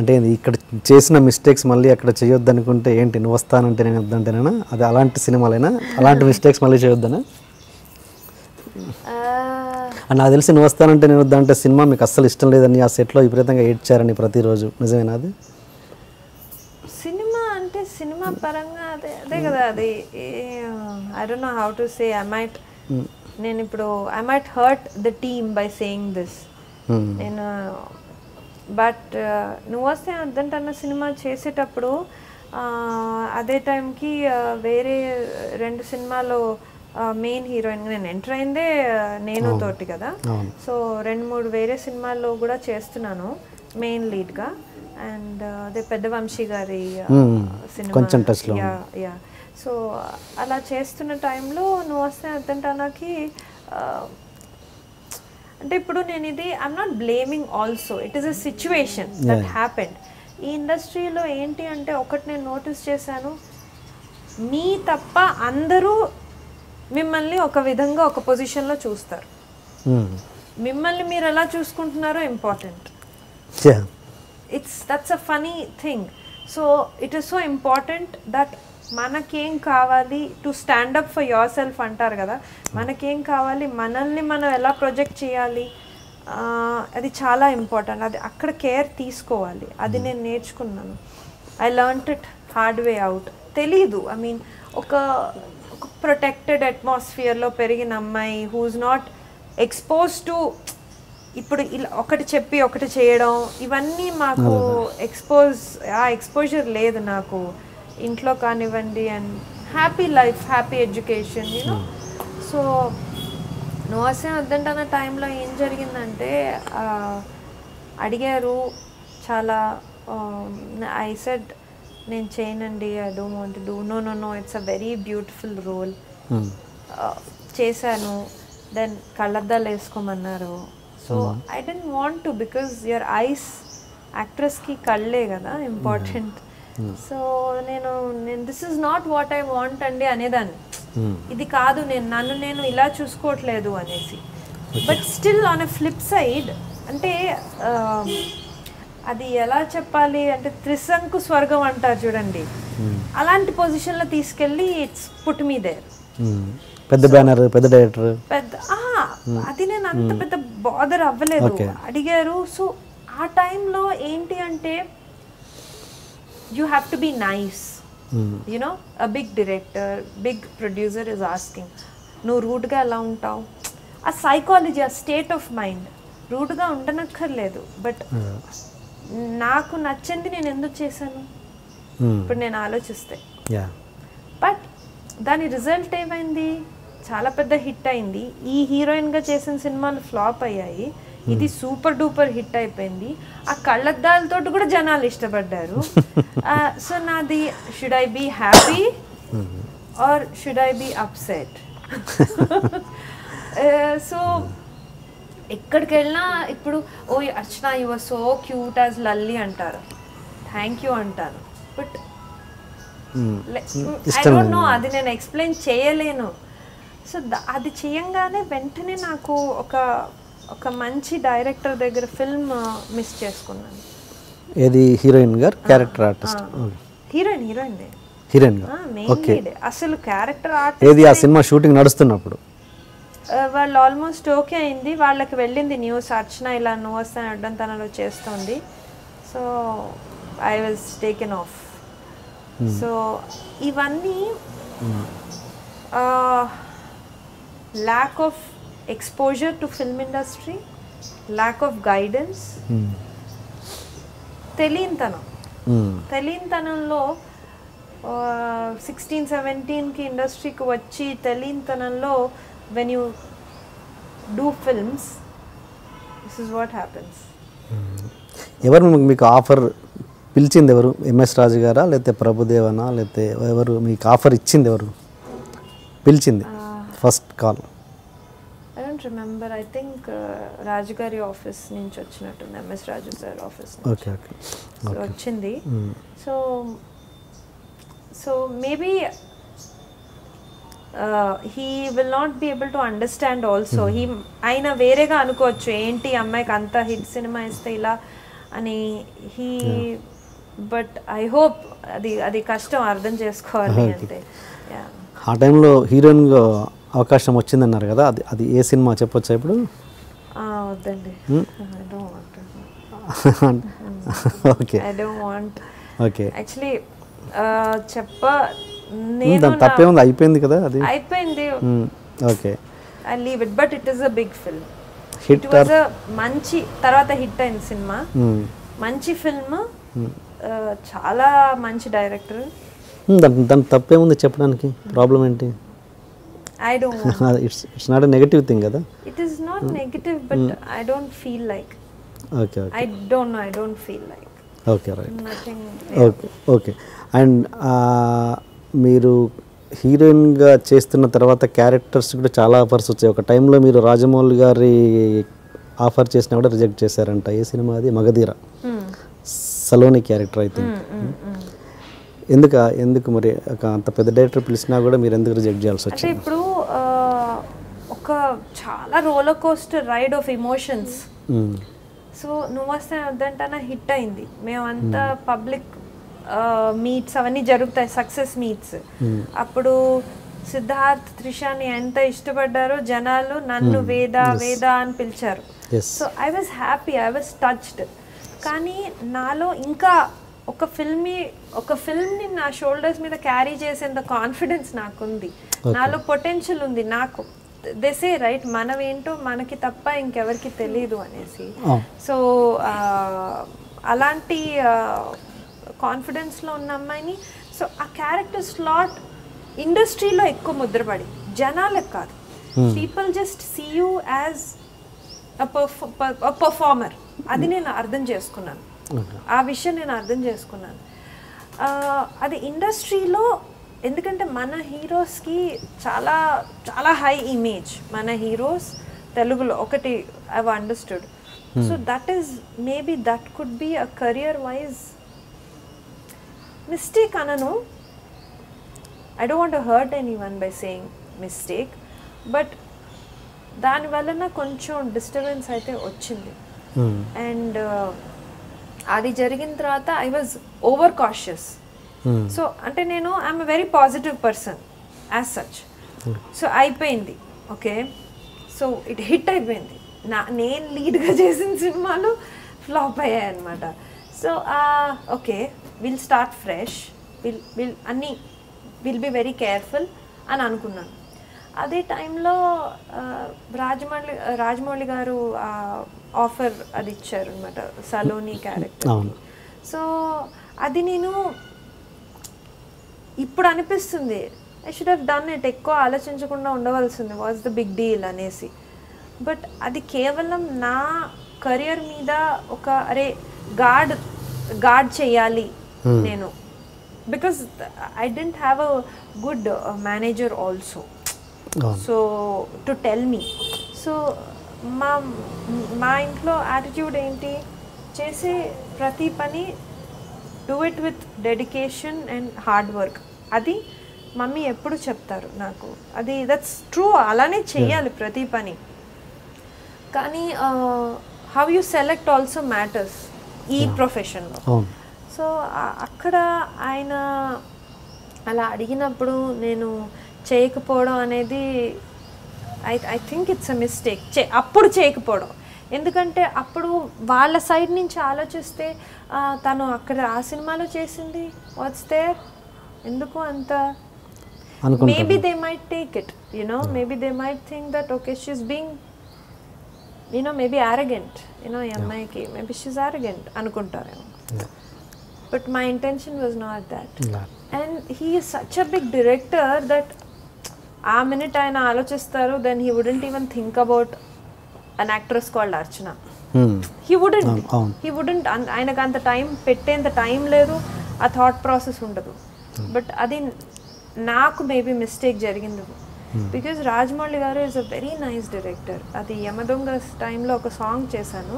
అంటే ఇక్కడ చేసిన మిస్టేక్స్ మళ్ళీ అక్కడ చేయొద్దు అనుకుంటే ఏంటి, నువ్వు వస్తానంటే నేను వద్దంటేనా, అది అలాంటి సినిమాలైనా అలాంటి మిస్టేక్స్ మళ్ళీ చేయొద్దనా? నాకు తెలిసి నువ్వు వస్తానంటే నేను వద్దంటే సినిమా మీకు అస్సలు ఇష్టం లేదని ఆ సెట్లో విపరీతంగా ఏడ్చారని ప్రతిరోజు, నిజమేనా అది? సినిమా అంటే సినిమా పరంగా అదే కదా, అది I don't know how to say. నేను ఇప్పుడు I might hurt the team by saying this. నేను బట్ నువ్వు వస్తే వద్దంటన్న సినిమా చేసేటప్పుడు అదే టైంకి వేరే 2 సినిమాలో మెయిన్ హీరోయిన్గా నేను ఎంటర్ అయిందే నేను తోటి కదా. సో 2-3 వేరే సినిమాల్లో కూడా చేస్తున్నాను మెయిన్ లీడ్గా. అండ్ అదే పెద్ద వంశీ గారి సినిమా. యా సో అలా చేస్తున్న టైంలో నువ్వు వస్తే వద్దంటానాకి అంటే ఇప్పుడు నేను ఇది I'm not blaming also, it is a situation that happened. ఈ ఇండస్ట్రీలో ఏంటి అంటే ఒకటి నేను నోటీస్ చేశాను, మీ తప్ప అందరూ మిమ్మల్ని ఒక విధంగా ఒక పొజిషన్లో చూస్తారు. మిమ్మల్ని మీరు ఎలా చూసుకుంటున్నారో important. That's a funny thing. So it is so important that మనకేం కావాలి, to stand up for yourself అంటారు కదా, మనకేం కావాలి, మనల్ని మనం ఎలా ప్రొజెక్ట్ చేయాలి, అది చాలా ఇంపార్టెంట్. అది అక్కడ కేర్ తీసుకోవాలి. అది నేను నేర్చుకున్నాను. I learnt it hard way out. తెలీదు, ఐ మీన్ ఒక ప్రొటెక్టెడ్ అట్మాస్ఫియర్లో పెరిగిన అమ్మాయి హూజ్ నాట్ ఎక్స్పోజ్ టు ఇప్పుడు ఇలా ఒకటి చెప్పి ఒకటి చేయడం, ఇవన్నీ మాకు ఎక్స్పోజర్ లేదు నాకు ఇంట్లో కానివ్వండి. And happy life, happy education, you know. So నువ్వు వస్తే వద్దంటన్న టైంలో ఏం జరిగిందంటే అడిగారు చాలా. ఐ సెడ్ నేను చేయనండి, I don't want to do. No it's a very beautiful role. చేశాను. దెన్ కళ్ళద్దాలు వేసుకోమన్నారు. So I don't want to, because your eyes, యాక్ట్రెస్కి కళ్ళే కదా ఇంపార్టెంట్. సో నేను this is not what I want అండి అనేదాన్ని. ఇది కాదు, నేను ఇలా చూసుకోవట్లేదు అనేసి. But still on a flip side అంటే అది ఎలా చెప్పాలి అంటే త్రిశంకు స్వర్గం అంటారు చూడండి, అలాంటి పొజిషన్లో తీసుకెళ్ళి ఇట్స్ పుట్ మీ దేర్. పెద్ద బ్యానర్, పెద్ద డైరెక్టర్, అది నేను అంత పెద్ద బాదర్ అవ్వలేదు. అడిగారు. సో ఆ టైంలో ఏంటి అంటే you have to be nice, you know. A big director, big producer is asking, no rude ga ela untav. A psychology, a state of mind, rude ga undanakkarledu, but నాకు నచ్చింది నేను ఎందుకు చేశాను ఇప్పుడు నేను ఆలోచిస్తే. బట్ దాని రిజల్ట్ ఏమైంది, చాలా పెద్ద హిట్ అయింది. ఈ హీరోయిన్గా చేసిన సినిమాలు ఫ్లాప్ అయ్యాయి, ఇది సూపర్ డూపర్ హిట్ అయిపోయింది. ఆ కళ్ళద్దాలతో కూడా జనాలు ఇష్టపడ్డారు. సో నాది, should I be happy or should I be upset? So ఎక్కడికి వెళ్ళినా ఇప్పుడు oh Archana you are so cute as Lalli అంటారు, థ్యాంక్ యూ అంటాను. బట్ ఐ డోంట్ నో, అది నేను ఎక్స్ప్లెయిన్ చేయలేను. సో అది చేయంగానే వెంటనే నాకు ఒక మంచి డైరెక్టర్ దగ్గర ఫిల్మ్ మిస్ చేసుకున్నాను. ఏది హీరోయిన్ గారు, క్యారెక్టర్ ఆర్టిస్ట్? Heroine okay. అసలు క్యారెక్టర్ ఆర్టిస్ట్ ఏది ఆ సినిమా షూటింగ్ నడుస్తున్నప్పుడు వాళ్ళు ఆల్మోస్ట్ ఓకే అయింది, వాళ్ళకి వెళ్ళింది న్యూస్, అర్చన ఇలా నువ్వు వస్తాను అడ్డం తనలో చేస్తుంది. So I was taken of. So ఇవన్నీ lack of exposure to film industry, lack of guidance, తెలియనితనంలో 16-17కి ఇండస్ట్రీకి వచ్చి తెలియనితనంలో when you do films, this is what happens. ఎవరు మీకు ఆఫర్ పిలిచింది? ఎవరు? ఎంఎస్ రాజు గారా లేకపోతే ప్రభుదేవనా లేకపోతే ఎవరు మీకు ఆఫర్ ఇచ్చింది? ఎవరు పిలిచింది first call? I don't remember. I think Raju గారి ఆఫీస్ నుంచి వచ్చినట్టుంది, ఎంఎస్ రాజు గారి ఆఫీస్ నుంచి వచ్చింది. So maybe he will not be able to understand also. ఆయన వేరేగా అనుకోవచ్చు, ఏంటి అమ్మాయికి అంత హిట్ సినిమా ఇస్తే ఇలా అని హీ బట్ ఐ హోప్ అది కష్టం అర్థం చేసుకోవాలి అంటే. ఆ టైంలో హీరోయిన్గా అవకాశం వచ్చిందన్నారు కదా, అది ఏ సినిమా చెప్పొచ్చా ఇప్పుడు? వద్దండి, okay I don't want. Okay actually దాని తప్పేముంది, అయిపోయింది కదా అది. అయిపోయింది. Okay, I leave it, but it is a big film. Hit it was a మంచి, తర్వాత హిట్ అయింది సినిమా, మంచి ఫిల్మ్, చాలా మంచి డైరెక్టర్. దాని తప్పేముంది చెప్పడానికి, ప్రాబ్లం ఏంటి? I don't want. It's not a negative thing కదా. It is not negative, but I don't feel like. Okay. I don't know, I don't feel like. Okay, right. Nothing. Okay. And మీరు హీరోయిన్గా చేస్తున్న తర్వాత characters కూడా చాలా offers వచ్చాయి. ఒక టైంలో మీరు రాజమౌళి గారి ఆఫర్ చేసినా కూడా రిజెక్ట్ చేశారంట. ఏ సినిమా అది? మగధీర, సలోని క్యారెక్టర్ అయితే. ఎందుకు మరి అంత పెద్ద డైరెక్టర్ పిలిచినా కూడా మీరు ఎందుకు రిజెక్ట్ చేయాల్సి వచ్చింది? అంటే ఇప్పుడు ఒక చాలా roller coaster ride of emotions. So నువ్వు వస్తే వద్దంటా హిట్ అయింది. మేమంతా పబ్లిక్ మీట్స్ అవన్నీ జరుగుతాయి, సక్సెస్ మీట్స్. అప్పుడు సిద్ధార్థ్, త్రిషాని ఎంత ఇష్టపడ్డారో జనాలు, నన్ను వేద అని పిలిచారు. So I was happy, I was touched. కానీ నాలో ఇంకా ఒక ఫిల్మ్ని నా షోల్డర్స్ మీద క్యారీ చేసేంత కాన్ఫిడెన్స్ నాకుంది, నాలో పొటెన్షియల్ ఉంది. నాకు దేసే రైట్, మనం ఏంటో మనకి తప్ప ఇంకెవరికి తెలియదు అనేసి. సో అలాంటి కాన్ఫిడెన్స్లో ఉన్న అమ్మాయిని, సో ఆ క్యారెక్టర్ స్లాట్ ఇండస్ట్రీలో ఎక్కువ ముద్రపడి, జనాలకు కాదు, people just see you as a performer. అది నేను అర్థం చేసుకున్నాను, ఆ విషయం నేను అర్థం చేసుకున్నాను. అది ఇండస్ట్రీలో, ఎందుకంటే మన హీరోస్కి చాలా చాలా హై ఇమేజ్. మన హీరోస్ తెలుగులో ఒకటి I understood. So that is maybe that could be a career wise mistake అనను. I don't want to hurt anyone by saying mistake, but దానివలన కొంచెం డిస్టర్బెన్స్ అయితే వచ్చింది. అండ్ అది జరిగిన తర్వాత I was over cautious. So అంటే నేను I'm a very positive person as such. So అయిపోయింది, ఓకే. సో ఇట్ హిట్ అయిపోయింది. నేను లీడ్గా చేసిన సినిమాలు ఫ్లాప్ అయ్యాయి అనమాట. So okay, will start fresh, will be very careful అని అనుకున్నాను. అదే టైంలో రాజమౌళి గారు ఆఫర్ అది ఇచ్చారు అనమాట, సలోని క్యారెక్టర్. సో అది నేను ఇప్పుడు అనిపిస్తుంది, I should have done it, ఎక్కువ ఆలోచించకుండా ఉండవలసింది, వాట్స్ ద బిగ్ డీల్ అనేసి. బట్ అది కేవలం నా కెరియర్ మీద ఒక అరే గార్డ్ చేయాలి నేను, because I didn't have a good manager also, so to tell me. So మా ఇంట్లో యాటిట్యూడ్ ఏంటి, చేసే ప్రతి పని do it with dedication and hard work. అది మమ్మీ ఎప్పుడు చెప్తారు నాకు, అది దట్స్ ట్రూ, అలానే చెయ్యాలి ప్రతి పని. కానీ how you select also matters ఈ ప్రొఫెషన్లో. సో అక్కడ ఆయన అలా అడిగినప్పుడు నేను చేయకపోవడం అనేది I think it's a mistake. అప్పుడు చేయకపోవడం, ఎందుకంటే అప్పుడు వాళ్ళ సైడ్ నుంచి ఆలోచిస్తే తను అక్కడ ఆ సినిమాలో చేసింది వాట్స్ దేర్, ఎందుకు అంత, maybe they might take it, you know, maybe they might think that okay she's being maybe arrogant, ఈ అమ్మాయికి మేబీ షీఈస్ arrogant అనుకుంటారేమో. But my intention was not that. And he is such a big director that ఆ minute ఆయన ఆలోచిస్తారు, then he wouldn't even think about an actress called Archana. He wouldn't ఆయనకు అంత time పెట్టేంత time లేదు, ఆ thought process ఉండదు. But అది నాకు మేబీ మిస్టేక్ జరిగింది, బికాజ్ రాజమౌళి గారు is a very nice director. అది యమదొంగ టైంలో ఒక సాంగ్ చేశాను,